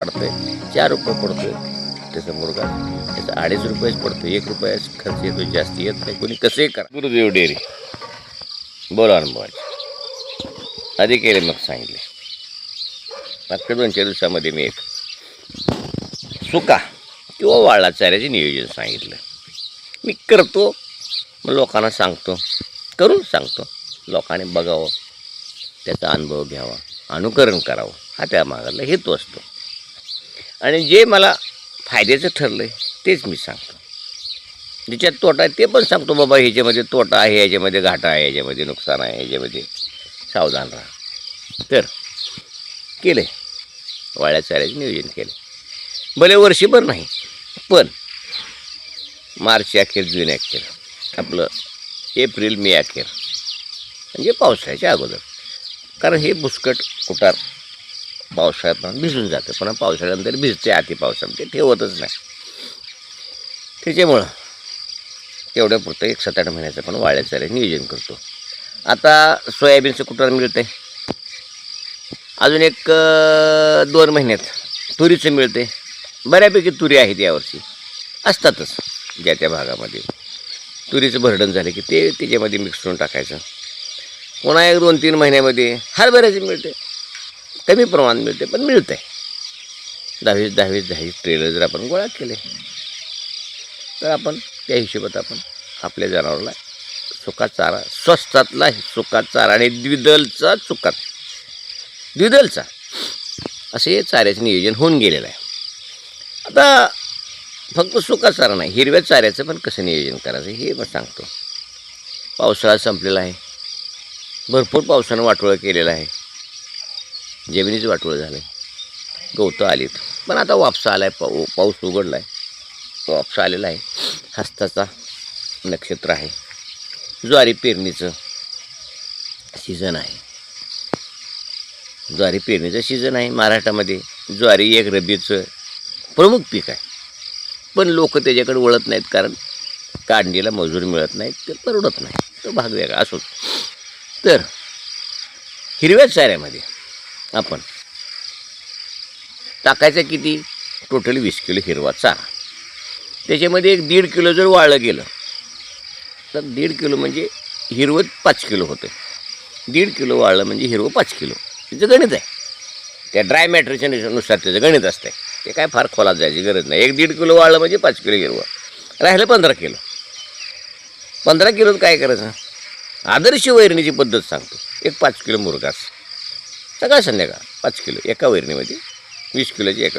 पडतंय, 4 रुपये पडतोय त्याचा मुर्गा, त्याचा 2.5 रुपयेच पडतो, 1 रुपयाच खर्च येतो, जास्त येत नाही. कोणी कसंही करा. गुरुदेव डेअरी बोला अनुभवाचे आधी केले, मग सांगितले. मागच्या 2-4 दिवसामध्ये मी एक सुका किंवा वाळला चाऱ्याचे नियोजन सांगितलं. मी करतो, मग लोकांना सांगतो, करून सांगतो, लोकांनी बघावं, त्याचा अनुभव घ्यावा, अनुकरण करावं, हा त्या मागायला हेतू असतो. आणि जे मला फायद्याचं ठरलं आहे तेच मी सांगतो. ज्याच्यात तोटा आहे ते पण सांगतो, बाबा ह्याच्यामध्ये तोटा आहे, ह्याच्यामध्ये घाटा आहे, ह्याच्यामध्ये नुकसान आहे, ह्याच्यामध्ये सावधान राहा. तर केलं आहे, वाळ्या चाऱ्याचं नियोजन केलं. भले वर्षभर नाही, पण मार्च अखेर, जून अखेर, आपलं एप्रिल मे अखेर, म्हणजे पावसाळ्याच्या अगोदर. कारण हे बुसकट कुटार पावसाळ्यात पण भिजून जातं, पण पावसाळ्यानंतर भिजते, अति पावसामध्ये ठेवतच नाही. त्याच्यामुळं तेवढ्यापुरतं एक 7-8 महिन्याचं पण वाळ्या चाऱ्याचं नियोजन करतो. आता सोयाबीनचं कुटार मिळतं आहे, अजून एक 2 महिन्यात तुरीचं मिळते. बऱ्यापैकी तुरी आहेत यावर्षी, असतातच ज्या त्या भागामध्ये. तुरीचं भरडण झालं की ते त्याच्यामध्ये मिक्स करून टाकायचं. पुन्हा एक 2-3 महिन्यामध्ये हरभऱ्याचं मिळते, कमी प्रमाणात मिळते, पण मिळतं आहे. 10-20 ट्रेलर जर आपण गोळा केले तर आपण त्या हिशोबात आपण आपल्या जनावराला सुका चारा, स्वस्तातला सुका चारा आणि द्विदलचा असे चाऱ्याचं नियोजन होऊन गेलेलं आहे. आता फक्त सुका चारा नाही, हिरव्या चाऱ्याचं पण कसं नियोजन करायचं हे मग सांगतो. पावसाळा संपलेला आहे, भरपूर पावसानं वाटोळं केलेलं आहे, जमिनीचं वाटोळं झालं आहे, गवतं आलीत, पण आता वापसा आला आहे, पाऊस उघडला आहे, वापसा आलेला आहे. हस्ताचा नक्षत्र आहे, ज्वारी पेरणीचं सीझन आहे. ज्वारी पेरणीचं सीझन आहे. महाराष्ट्रामध्ये ज्वारी एक रब्बीचं प्रमुख पीक आहे, पण लोक त्याच्याकडे वळत नाहीत, कारण काढणीला मजूर मिळत नाहीत, ते परवडत नाही, तो भाग वेगळा असो. तर हिरव्या चाऱ्यामध्ये आपण टाकायचं किती, टोटल 20 किलो हिरवा चारा. त्याच्यामध्ये एक 1.5 किलो जर वाळलं गेलं तर 1.5 किलो म्हणजे हिरवं 5 किलो होतं. 1.5 किलो वाळलं म्हणजे हिरवं 5 किलो. त्याचं गणित आहे, त्या ड्राय मॅटरच्या नुसार त्याचं गणित असतं. ते काय फार खोलात जायची गरज नाही. एक 1.5 किलो वाळलं म्हणजे 5 किलो हिरवं, राहिलं 15 किलो. 15 किलोत काय करायचं, आदर्श वैरणीची पद्धत सांगतो. एक 5 किलो मुरघास सकाळ संध्याकाळ 5 किलो एका वैरणीमध्ये, 20 किलोची एका